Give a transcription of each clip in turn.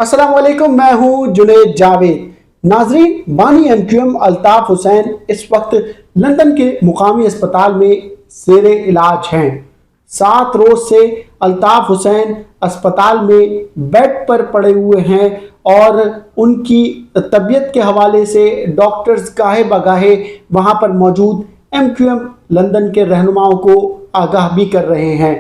अस्सलाम वालेकुम, मैं हूं जुनेद जावेद। नाजरीन, बानी एमक्यूएम अल्ताफ हुसैन इस वक्त लंदन के मुकामी अस्पताल में जेर इलाज हैं। 7 रोज से अल्ताफ हुसैन अस्पताल में बेड पर पड़े हुए हैं और उनकी तबीयत के हवाले से डॉक्टर्स गाहे बगाहे वहां पर मौजूद एमक्यूएम लंदन के रहनुमाओं को आगाह भी कर रहे हैं।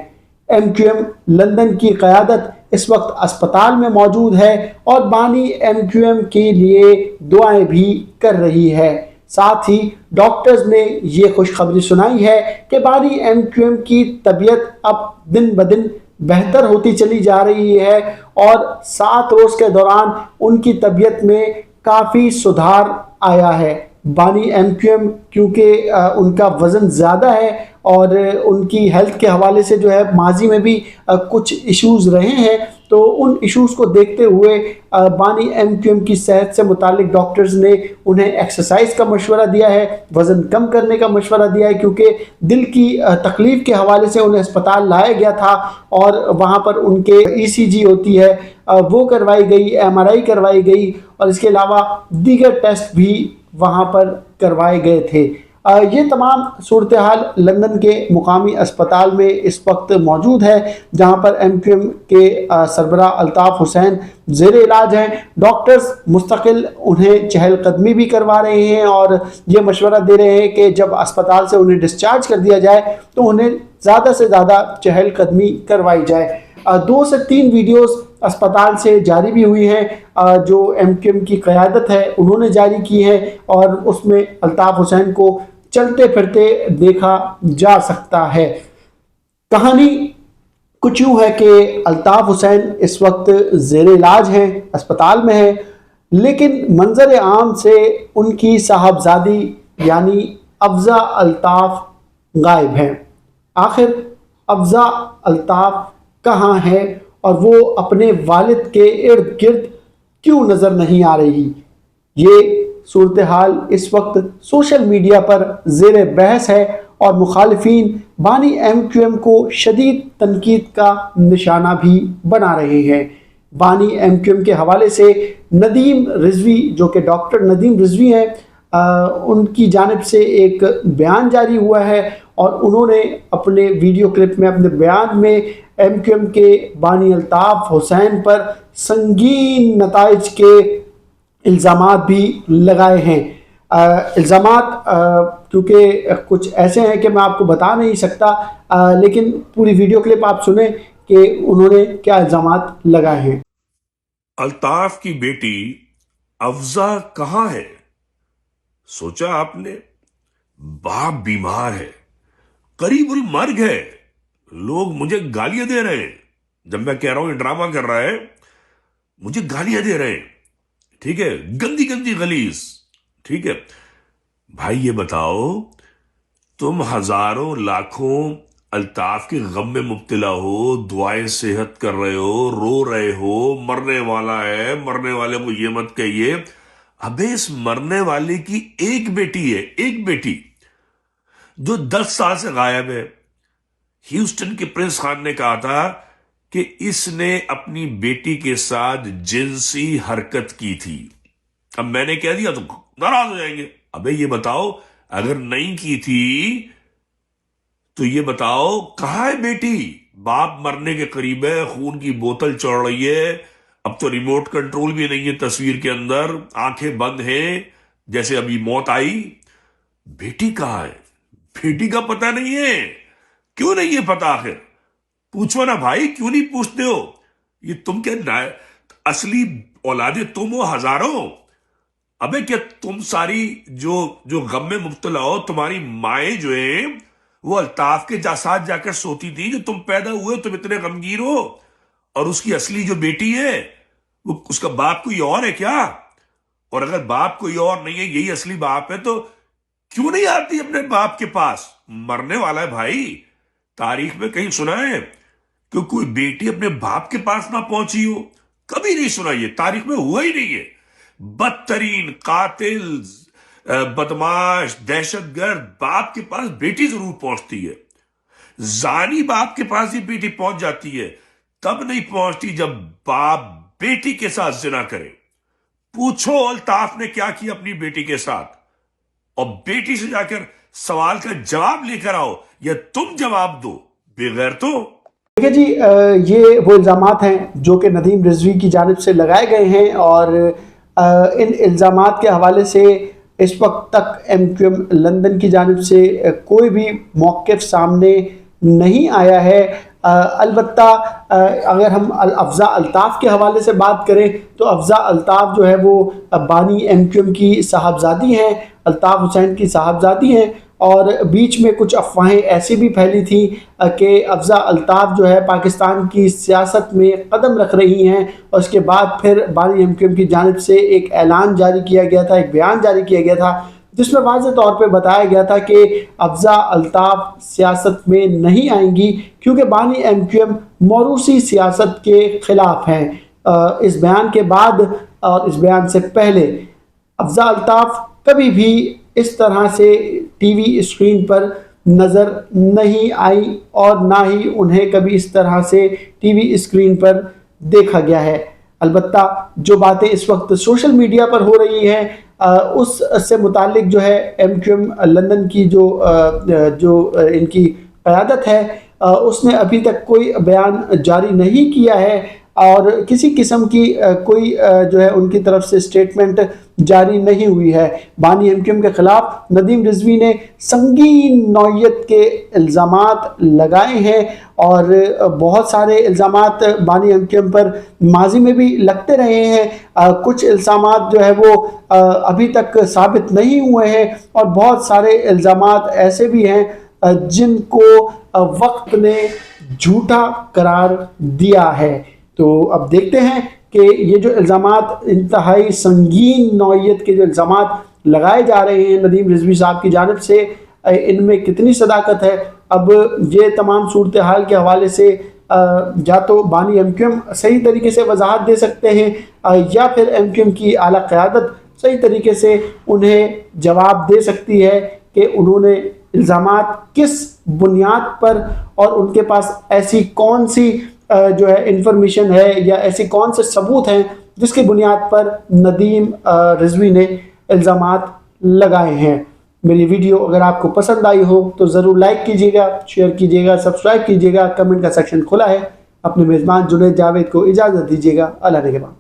एमक्यूएम लंदन की क़यादत इस वक्त अस्पताल में मौजूद है और बानी एमक्यूएम के लिए दुआएं भी कर रही है। साथ ही डॉक्टर्स ने ये खुशखबरी सुनाई है कि बानी एमक्यूएम की तबीयत अब दिन ब दिन बेहतर होती चली जा रही है और 7 रोज के दौरान उनकी तबीयत में काफ़ी सुधार आया है। बानी एमक्यूएम क्योंकि उनका वज़न ज़्यादा है और उनकी हेल्थ के हवाले से जो है माजी में भी कुछ इश्यूज़ रहे हैं, तो उन इश्यूज़ को देखते हुए बानी एमक्यूएम की सेहत से मुतालिक डॉक्टर्स ने उन्हें एक्सरसाइज का मशवरा दिया है, वज़न कम करने का मशवरा दिया है, क्योंकि दिल की तकलीफ़ के हवाले से उन्हें अस्पताल लाया गया था और वहाँ पर उनके ईसीजी होती है वो करवाई गई, एमआरआई करवाई गई और इसके अलावा दीगर टेस्ट भी वहाँ पर करवाए गए थे। ये तमाम सूरत हाल लंदन के मुकामी अस्पताल में इस वक्त मौजूद है, जहाँ पर एमक्यूएम के सरबराह अल्ताफ हुसैन ज़ेर इलाज हैं। डॉक्टर्स मुस्तकिल उन्हें चहलकदमी भी करवा रहे हैं और ये मशवरा दे रहे हैं कि जब अस्पताल से उन्हें डिस्चार्ज कर दिया जाए तो उन्हें ज़्यादा से ज़्यादा चहलकदमी करवाई जाए। 2 से 3 वीडियोस अस्पताल से जारी भी हुई हैं जो एमक्यूएम की क़यादत है उन्होंने जारी की है और उसमें अल्ताफ हुसैन को चलते फिरते देखा जा सकता है। कहानी कुछ यूँ है कि अल्ताफ हुसैन इस वक्त ज़ेर इलाज हैं, अस्पताल में है, लेकिन मंजर आम से उनकी साहबजादी यानी अफ़ज़ा अल्ताफ गायब हैं। आखिर अफ़ज़ा अल्ताफ कहाँ है और वो अपने वालिद के इर्द गिर्द क्यों नज़र नहीं आ रही? ये सूरत हाल इस वक्त सोशल मीडिया पर ज़ेर बहस है और मुखालिफिन बानी एमक्यूएम को शदीद तनकीद का निशाना भी बना रहे हैं। बानी एमक्यूएम के हवाले से नदीम रिजवी, जो कि डॉक्टर नदीम रिजवी हैं, उनकी जानिब से एक बयान जारी हुआ है और उन्होंने अपने वीडियो क्लिप में, अपने बयान में एमक्यूएम के बानी अल्ताफ हुसैन पर संगीन नताइज के इल्ज़ामात भी लगाए हैं। इल्ज़ामात क्योंकि कुछ ऐसे हैं कि मैं आपको बता नहीं सकता, लेकिन पूरी वीडियो क्लिप आप सुने कि उन्होंने क्या इल्ज़ामात लगाए हैं। अल्ताफ की बेटी अफजा कहाँ है? सोचा आपने? बाप बीमार है, करीबुल मर्ग है, लोग मुझे गालियां दे रहे हैं। जब मैं कह रहा हूं ये ड्रामा कर रहा है, मुझे गालियां दे रहे हैं, ठीक है, गंदी गंदी गलीज, ठीक है। भाई ये बताओ, तुम हजारों लाखों अल्ताफ के गम में मुब्तला हो, दुआएं सेहत कर रहे हो, रो रहे हो, मरने वाला है, मरने वाले को ये मत कहिए। अबे इस मरने वाले की एक बेटी है, एक बेटी जो 10 साल से गायब है। ह्यूस्टन के प्रिंस खान ने कहा था कि इसने अपनी बेटी के साथ जिनसी हरकत की थी। अब मैंने कह दिया तो नाराज हो जाएंगे। अबे ये बताओ, अगर नहीं की थी तो ये बताओ कहां है बेटी? बाप मरने के करीब है, खून की बोतल चढ़ रही है, अब तो रिमोट कंट्रोल भी नहीं है तस्वीर के अंदर, आंखें बंद हैं जैसे अभी मौत आई। बेटी कहां है? बेटी का पता नहीं है। क्यों नहीं है पता? आखिर पूछो ना भाई, क्यों नहीं पूछते हो? ये तुम क्या असली औलादे तुम हो हजारों? अबे क्या तुम सारी जो जो गम में मुब्तला हो, तुम्हारी माएं जो है वो अल्ताफ के साथ जाकर सोती थी जो तुम पैदा हुए, तुम इतने गमगीन हो, और उसकी असली जो बेटी है वो उसका बाप कोई और है क्या? और अगर बाप कोई और नहीं है, यही असली बाप है, तो क्यों नहीं आती अपने बाप के पास? मरने वाला है भाई। तारीख में कहीं सुना है कि कोई बेटी अपने बाप के पास ना पहुंची हो? कभी नहीं सुना, ये तारीख में हुआ ही नहीं है। बदतरीन कातिल, बदमाश, दहशतगर्द बाप के पास बेटी जरूर पहुंचती है। जानी बाप के पास ही बेटी पहुंच जाती है, तब नहीं पहुंचती जब बाप बेटी के साथ जिना करे। पूछो अल्ताफ ने क्या किया अपनी बेटी के साथ, और बेटी से जाकर सवाल का जवाब लेकर आओ, या तुम जवाब दो बेगैरतो। देखिए जी, ये वो इल्ज़ामात हैं जो कि नदीम रिजवी की जानिब से लगाए गए हैं, और इन इल्ज़ामात के हवाले से इस वक्त तक MQM लंदन की जानिब से कोई भी मौक़िफ़ सामने नहीं आया है। अलबत्ता अगर हम अफ़ज़ा अल्ताफ़ के हवाले से बात करें तो अफ़ज़ा अल्ताफ़ जो है वो बानी MQM की साहबजादी हैं, अल्ताफ़ हुसैन की साहबजादी हैं, और बीच में कुछ अफवाहें ऐसी भी फैली थी कि अफ़ज़ा अल्ताफ़ जो है पाकिस्तान की सियासत में कदम रख रही हैं, और उसके बाद फिर बानी MQM की जानिब से एक ऐलान जारी किया गया था, एक बयान जारी किया गया था, जिसमें वाज़ेह तौर पे बताया गया था कि अफ़ज़ा अल्ताफ़ सियासत में नहीं आएंगी क्योंकि बानी MQM मौरूसी सियासत के ख़िलाफ़ हैं। इस बयान के बाद और इस बयान से पहले अफ़ज़ा अल्ताफ़ कभी भी इस तरह से टीवी स्क्रीन पर नज़र नहीं आई, और ना ही उन्हें कभी इस तरह से टीवी स्क्रीन पर देखा गया है। अलबत्ता जो बातें इस वक्त सोशल मीडिया पर हो रही हैं उससे मुतालिक जो है MQM लंदन की जो इनकी क़यादत है उसने अभी तक कोई बयान जारी नहीं किया है, और किसी किस्म की कोई जो है उनकी तरफ से स्टेटमेंट जारी नहीं हुई है। बानी MQM के ख़िलाफ़ नदीम रिजवी ने संगीन नौइयत के इल्ज़ामात लगाए हैं, और बहुत सारे इल्ज़ामात बानी MQM पर माजी में भी लगते रहे हैं। कुछ इल्ज़ामात जो है वो अभी तक साबित नहीं हुए हैं, और बहुत सारे इल्ज़ामात ऐसे भी हैं जिनको वक्त ने झूठा करार दिया है। तो अब देखते हैं कि ये जो इल्ज़ामात इंतहाई संगीन नौइयत के जो इल्ज़ामात लगाए जा रहे हैं नदीम रिजवी साहब की जानिब से, इनमें कितनी सदाकत है। अब ये तमाम सूरत हाल के हवाले से या तो बानी MQM सही तरीके से वजाहत दे सकते हैं, या फिर MQM की आला क़यादत सही तरीके से उन्हें जवाब दे सकती है कि उन्होंने इल्ज़ामात किस बुनियाद पर, और उनके पास ऐसी कौन सी जो है इंफॉर्मेशन है या ऐसे कौन से सबूत हैं जिसकी बुनियाद पर नदीम रिजवी ने इल्ज़ामात लगाए हैं। मेरी वीडियो अगर आपको पसंद आई हो तो ज़रूर लाइक कीजिएगा, शेयर कीजिएगा, सब्सक्राइब कीजिएगा। कमेंट का सेक्शन खुला है। अपने मेज़बान जुनैद जावेद को इजाज़त दीजिएगा। अल्लाह ने के बाद।